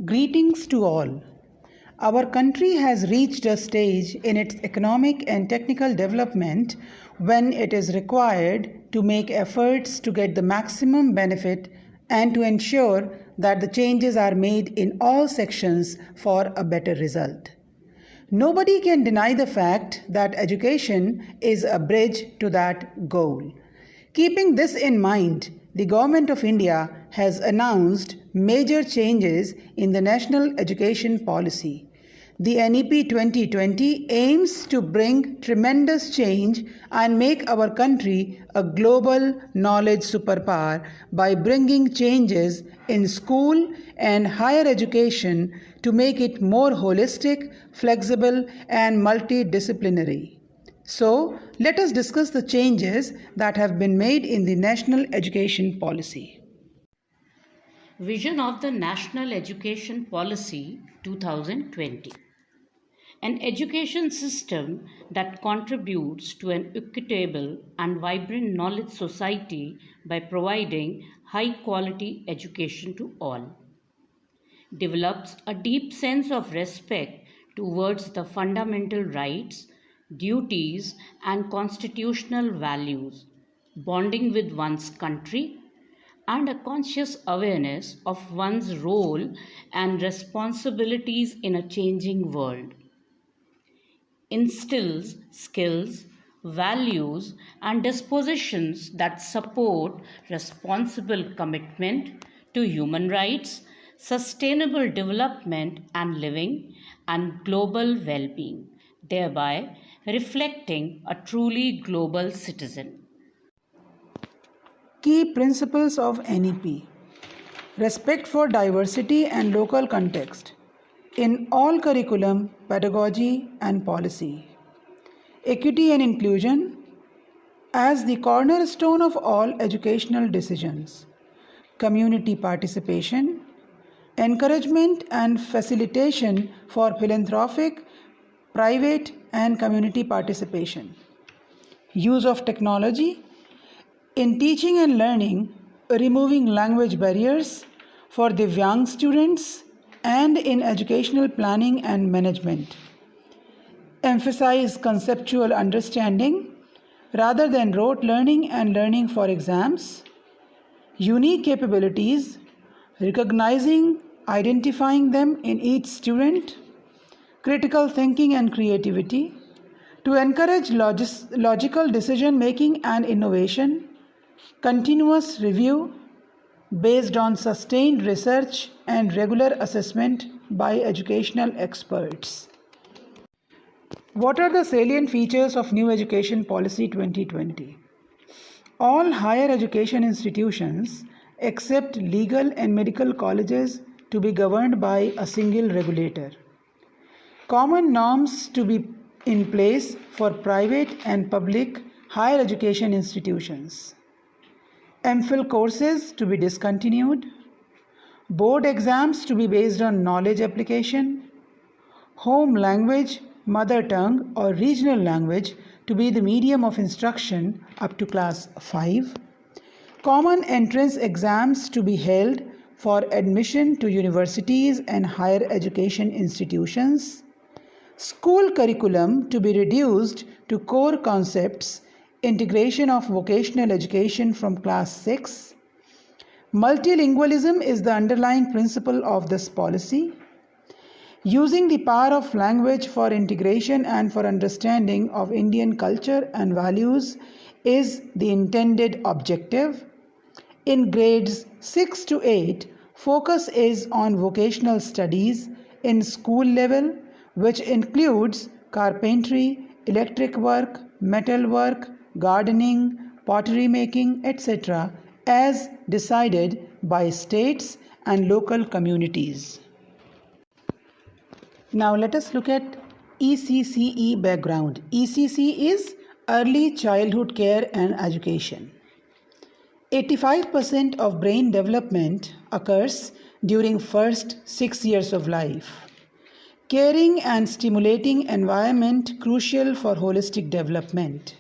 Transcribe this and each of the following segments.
Greetings to all. Our country has reached a stage in its economic and technical development when it is required to make efforts to get the maximum benefit and to ensure that the changes are made in all sections for a better result. Nobody can deny the fact that education is a bridge to that goal. Keeping this in mind, the Government of India has announced major changes in the national education policy. The NEP 2020 aims to bring tremendous change and make our country a global knowledge superpower by bringing changes in school and higher education to make it more holistic, flexible, and multidisciplinary. So, let us discuss the changes that have been made in the national education policy. Vision of the National Education Policy 2020. An education system that contributes to an equitable and vibrant knowledge society by providing high quality education to all. Develops a deep sense of respect towards the fundamental rights, duties, and constitutional values, bonding with one's country, and a conscious awareness of one's role and responsibilities in a changing world. Instills skills, values, and dispositions that support responsible commitment to human rights, sustainable development and living, and global well being, thereby reflecting a truly global citizen. Key principles of NEP: respect for diversity and local context in all curriculum, pedagogy, and policy. Equity and inclusion as the cornerstone of all educational decisions. Community participation, encouragement and facilitation for philanthropic, private, and community participation. Use of technology in teaching and learning, removing language barriers for Divyang students and in educational planning and management. Emphasize conceptual understanding rather than rote learning and learning for exams. Unique capabilities, recognizing, identifying them in each student. Critical thinking and creativity to encourage logical decision making and innovation. Continuous review based on sustained research and regular assessment by educational experts. What are the salient features of New Education Policy 2020? All higher education institutions except legal and medical colleges to be governed by a single regulator. Common norms to be in place for private and public higher education institutions. MPhil courses to be discontinued. Board exams to be based on knowledge application. Home language, mother tongue, or regional language to be the medium of instruction up to class 5. Common entrance exams to be held for admission to universities and higher education institutions. School curriculum to be reduced to core concepts, integration of vocational education from class 6. Multilingualism is the underlying principle of this policy. Using the power of language for integration and for understanding of Indian culture and values is the intended objective. In grades 6 to 8, focus is on vocational studies in school level, which includes carpentry, electric work, metal work, gardening, pottery making, etc., as decided by states and local communities. Now let us look at ECCE background. ECC is Early Childhood Care and Education. 85% of brain development occurs during first 6 years of life. Caring and stimulating environment crucial for holistic development.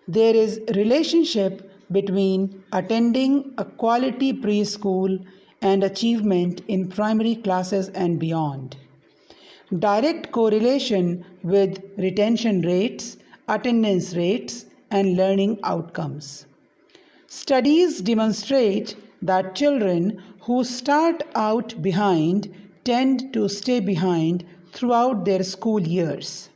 There is relationship between attending a quality preschool and achievement in primary classes and beyond. Direct correlation with retention rates, attendance rates, and learning outcomes. Studies demonstrate that children who start out behind tend to stay behind throughout their school years.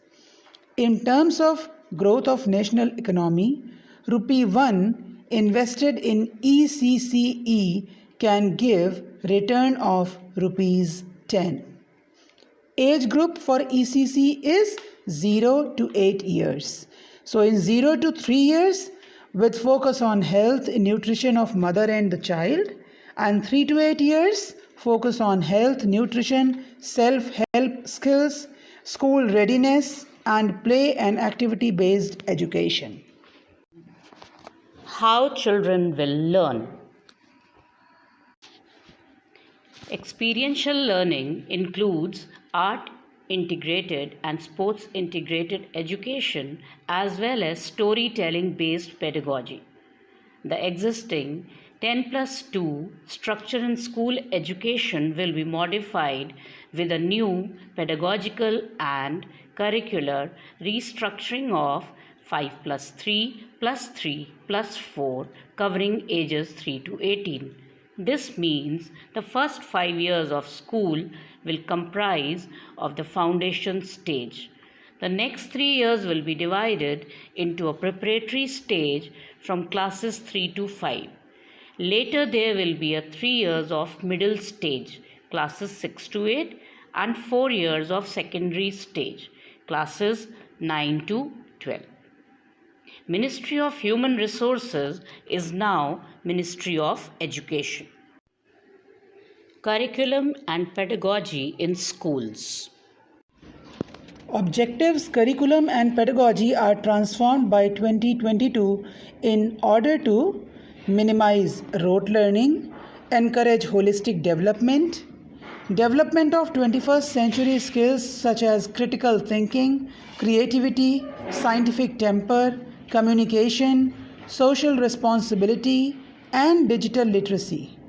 In terms of growth of national economy, rupee 1 invested in ECCE can give return of rupees 10. Age group for ECC is 0 to 8 years. So in 0 to 3 years, with focus on health and nutrition of mother and the child, and 3 to 8 years, focus on health, nutrition, self-help skills, school readiness, and play and activity-based education. How children will learn. Experiential learning includes art integrated and sports integrated education as well as storytelling based pedagogy. The existing 10+2 structure in school education will be modified with a new pedagogical and curricular restructuring of 5+3+3+4 covering ages 3 to 18. This means the first 5 years of school will comprise of the foundation stage. The next 3 years will be divided into a preparatory stage from classes 3 to 5. Later there will be a 3 years of middle stage, classes 6 to 8, and 4 years of secondary stage, classes 9 to 12. Ministry of Human Resources is now Ministry of Education. Curriculum and pedagogy in schools. Objectives, curriculum, and pedagogy are transformed by 2022 in order to minimize rote learning, encourage holistic development, development of 21st century skills such as critical thinking, creativity, scientific temper, communication, social responsibility, and digital literacy,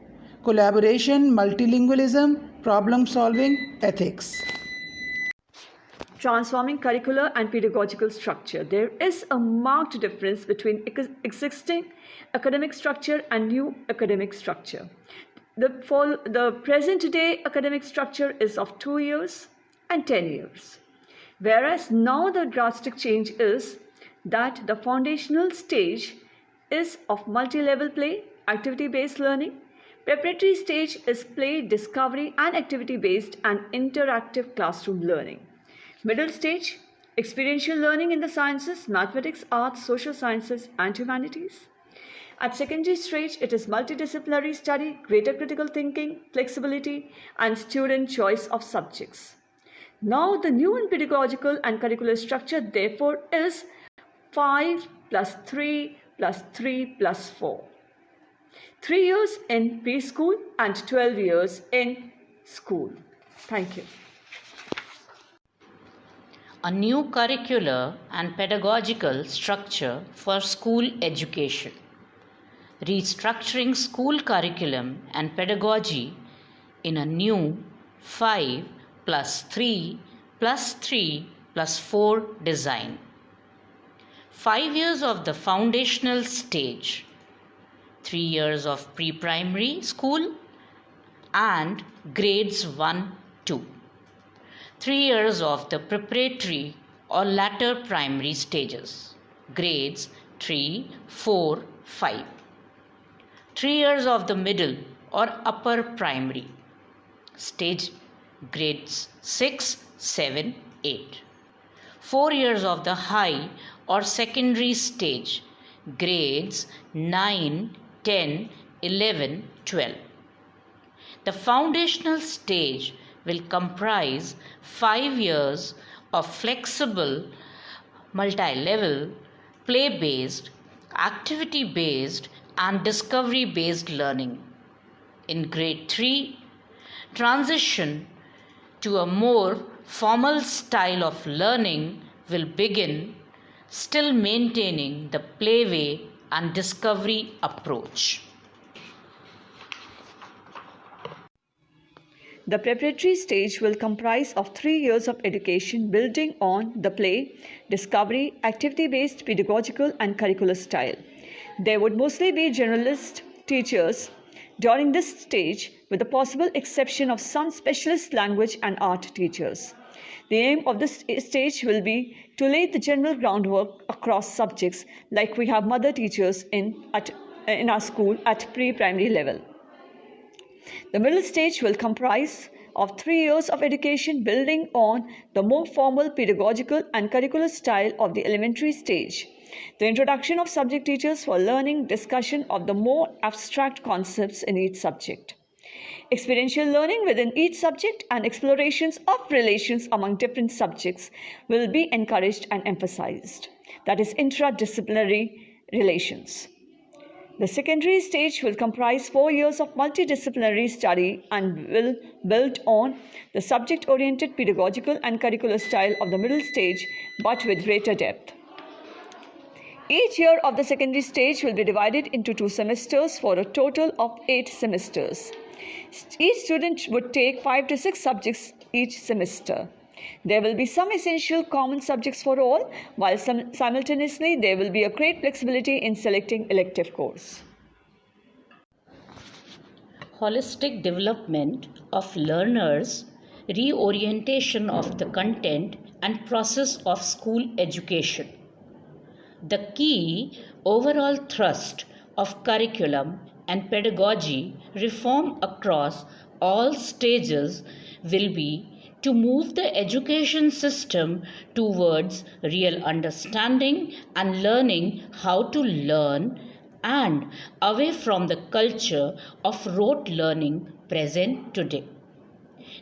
collaboration, multilingualism, problem solving, ethics. Transforming curricular and pedagogical structure. There is a marked difference between existing academic structure and new academic structure. The present day academic structure is of 2 years and 10 years. Whereas now the drastic change is that the foundational stage is of multi-level play, activity-based learning. Preparatory stage is play, discovery, and activity-based and interactive classroom learning. Middle stage, experiential learning in the sciences, mathematics, arts, social sciences, and humanities. At secondary stage, it is multidisciplinary study, greater critical thinking, flexibility, and student choice of subjects. Now, the new pedagogical and curricular structure, therefore, is 5+3+3+4. 3 years in preschool and 12 years in school. Thank you. A new curricular and pedagogical structure for school education. Restructuring school curriculum and pedagogy in a new 5+3+3+4 design. 5 years of the foundational stage, 3 years of pre-primary school and grades 1-2. 3 years of the preparatory or latter primary stages, grades 3, 4, 5. 3 years of the middle or upper primary stage, grades 6, 7, 8. 4 years of the high or secondary stage, grades 9, 10, 11, 12. The foundational stage will comprise 5 years of flexible, multi-level, play-based, activity-based, and discovery-based learning. In grade 3, transition to a more formal style of learning will begin, still maintaining the playway and discovery approach. The preparatory stage will comprise of 3 years of education building on the play, discovery, activity-based pedagogical and curricular style. There would mostly be generalist teachers during this stage, with the possible exception of some specialist language and art teachers. The aim of this stage will be to lay the general groundwork across subjects, like we have mother teachers in our school at pre-primary level. The middle stage will comprise of 3 years of education building on the more formal pedagogical and curricular style of the elementary stage. The introduction of subject teachers for learning, discussion of the more abstract concepts in each subject. Experiential learning within each subject and explorations of relations among different subjects will be encouraged and emphasized. That is interdisciplinary relations. The secondary stage will comprise 4 years of multidisciplinary study and will build on the subject-oriented pedagogical and curricular style of the middle stage, but with greater depth. Each year of the secondary stage will be divided into 2 semesters for a total of 8 semesters. Each student would take 5 to 6 subjects each semester. There will be some essential common subjects for all, while simultaneously there will be a great flexibility in selecting elective course. Holistic development of learners, reorientation of the content and process of school education. The key overall thrust of curriculum and pedagogy reform across all stages will be to move the education system towards real understanding and learning how to learn, and away from the culture of rote learning present today.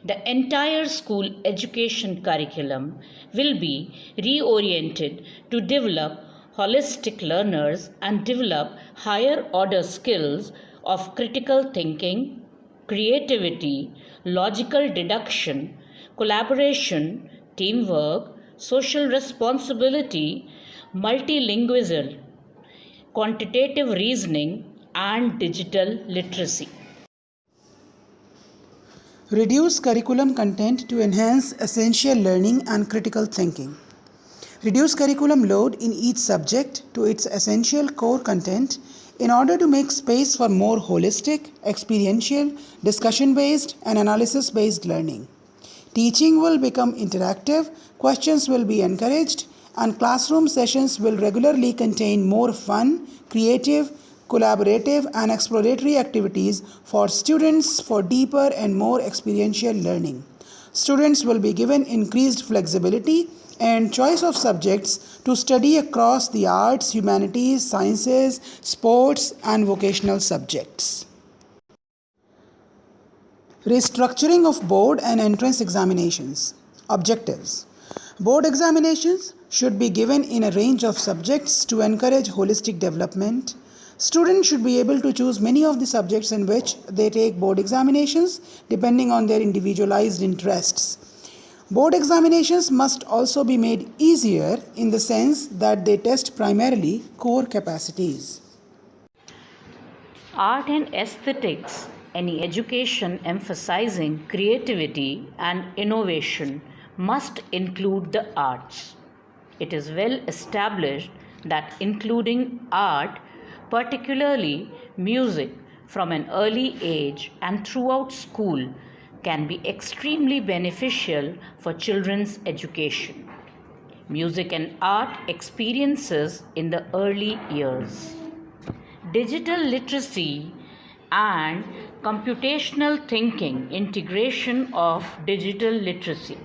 The entire school education curriculum will be reoriented to develop holistic learners and develop higher order skills of critical thinking, creativity, logical deduction, collaboration, teamwork, social responsibility, multilingualism, quantitative reasoning, and digital literacy. Reduce curriculum content to enhance essential learning and critical thinking. Reduce curriculum load in each subject to its essential core content in order to make space for more holistic, experiential, discussion-based, and analysis-based learning. Teaching will become interactive, questions will be encouraged, and classroom sessions will regularly contain more fun, creative, collaborative, and exploratory activities for students for deeper and more experiential learning. Students will be given increased flexibility and choice of subjects to study across the arts, humanities, sciences, sports, and vocational subjects. Restructuring of board and entrance examinations. Objectives. Board examinations should be given in a range of subjects to encourage holistic development. Students should be able to choose many of the subjects in which they take board examinations depending on their individualized interests. Board examinations must also be made easier in the sense that they test primarily core capacities. Art and aesthetics, any education emphasizing creativity and innovation, must include the arts. It is well established that including art, particularly music, from an early age and throughout school can be extremely beneficial for children's education. Music and art experiences in the early years. Digital literacy and computational thinking, integration of digital literacy.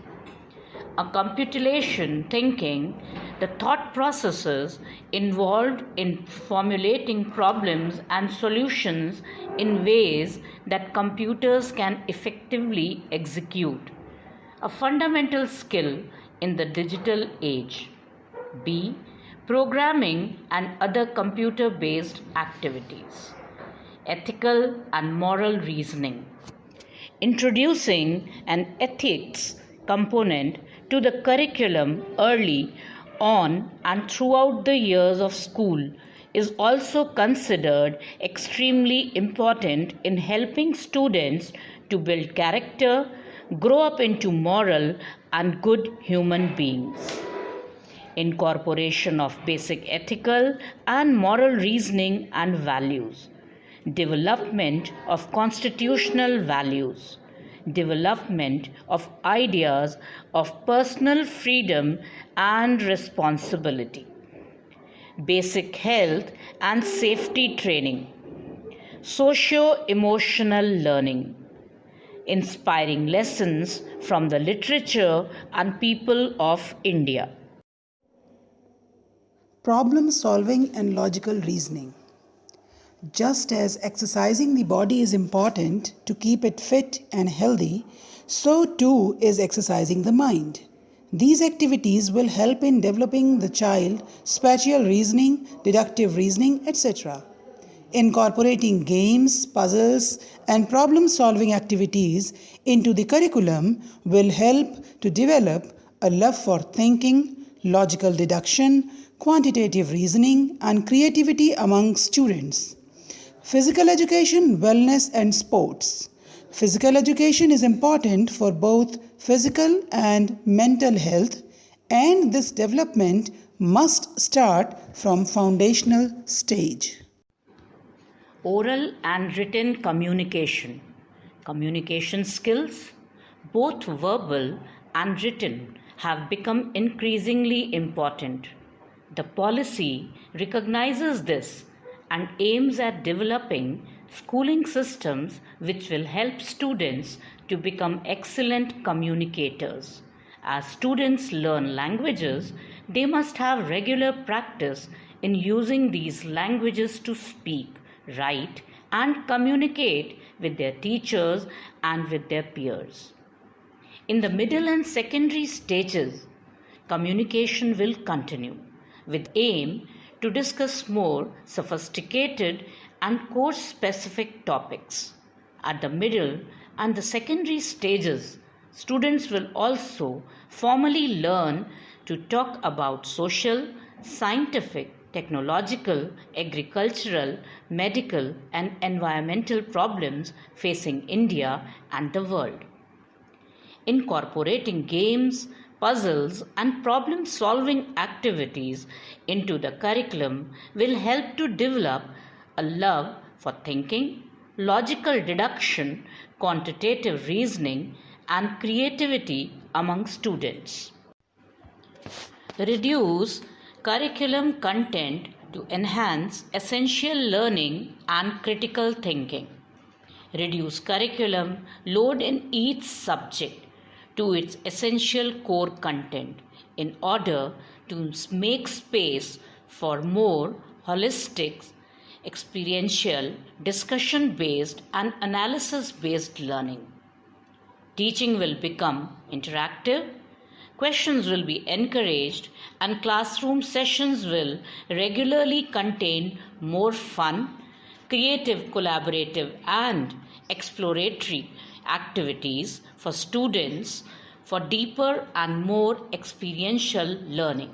A computation thinking, the thought processes involved in formulating problems and solutions in ways that computers can effectively execute. A fundamental skill in the digital age. B. Programming and other computer-based activities. Ethical and moral reasoning. Introducing an ethics component to the curriculum early on and throughout the years of school is also considered extremely important in helping students to build character, grow up into moral and good human beings. Incorporation of basic ethical and moral reasoning and values, development of constitutional values, development of ideas of personal freedom and responsibility, basic health and safety training, socio-emotional learning, inspiring lessons from the literature and people of India. Problem solving and logical reasoning. Just as exercising the body is important to keep it fit and healthy, so too is exercising the mind. These activities will help in developing the child spatial reasoning, deductive reasoning, etc. Incorporating games, puzzles, and problem solving activities into the curriculum will help to develop a love for thinking, logical deduction, quantitative reasoning, and creativity among students. Physical education, wellness, and sports. Physical education is important for both physical and mental health, and this development must start from foundational stage. Oral and written communication. Communication skills, both verbal and written, have become increasingly important. The policy recognizes this and aims at developing schooling systems which will help students to become excellent communicators. As students learn languages, they must have regular practice in using these languages to speak, write, and communicate with their teachers and with their peers. In the middle and secondary stages, communication will continue with aim to discuss more sophisticated and course-specific topics. At the middle and the secondary stages, students will also formally learn to talk about social, scientific, technological, agricultural, medical, and environmental problems facing India and the world. Incorporating games, puzzles, and problem solving activities into the curriculum will help to develop a love for thinking, logical deduction, quantitative reasoning, and creativity among students. Reduce curriculum content to enhance essential learning and critical thinking. Reduce curriculum load in each subject to its essential core content in order to make space for more holistic, experiential, discussion-based and analysis-based learning. Teaching will become interactive, questions will be encouraged, and classroom sessions will regularly contain more fun, creative, collaborative, and exploratory activities for students for deeper and more experiential learning.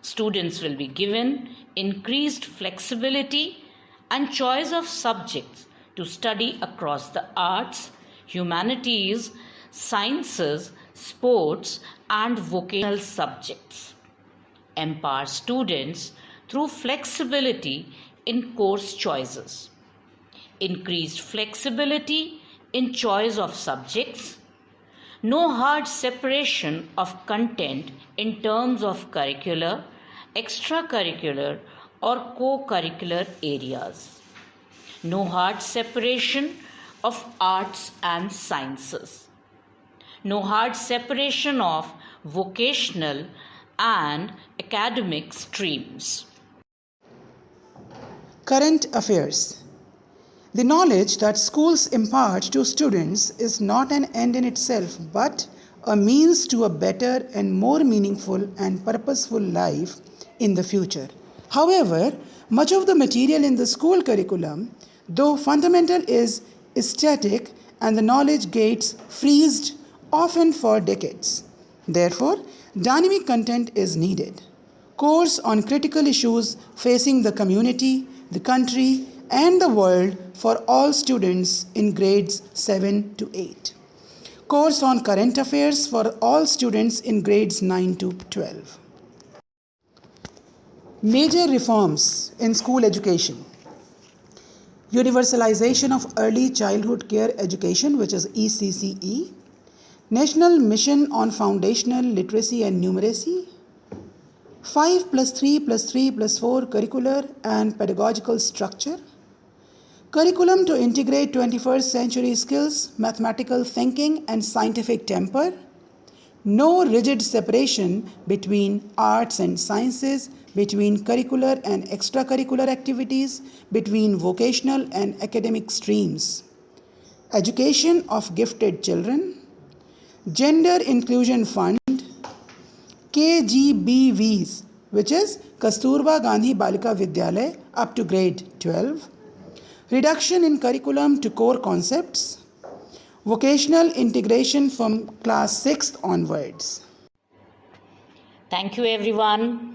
Students will be given increased flexibility and choice of subjects to study across the arts, humanities, sciences, sports, and vocational subjects. Empower students through flexibility in course choices. Increased flexibility in choice of subjects. No hard separation of content in terms of curricular, extracurricular, or co-curricular areas. No hard separation of arts and sciences. No hard separation of vocational and academic streams. Current affairs. The knowledge that schools impart to students is not an end in itself, but a means to a better and more meaningful and purposeful life in the future. However, much of the material in the school curriculum, though fundamental, is static and the knowledge gates freezed often for decades. Therefore, dynamic content is needed. Course on critical issues facing the community, the country, and the world for all students in grades 7 to 8. Course on current affairs for all students in grades 9 to 12. Major reforms in school education. Universalization of early childhood care education, which is ECCE. National Mission on Foundational Literacy and Numeracy. 5+3+3+4 curricular and pedagogical structure. Curriculum to integrate 21st century skills, mathematical thinking, and scientific temper. No rigid separation between arts and sciences, between curricular and extracurricular activities, between vocational and academic streams. Education of gifted children. Gender Inclusion Fund. KGBVs, which is Kasturba Gandhi Balika Vidyalaya up to grade 12. Reduction in curriculum to core concepts. Vocational integration from class 6th onwards. Thank you, everyone.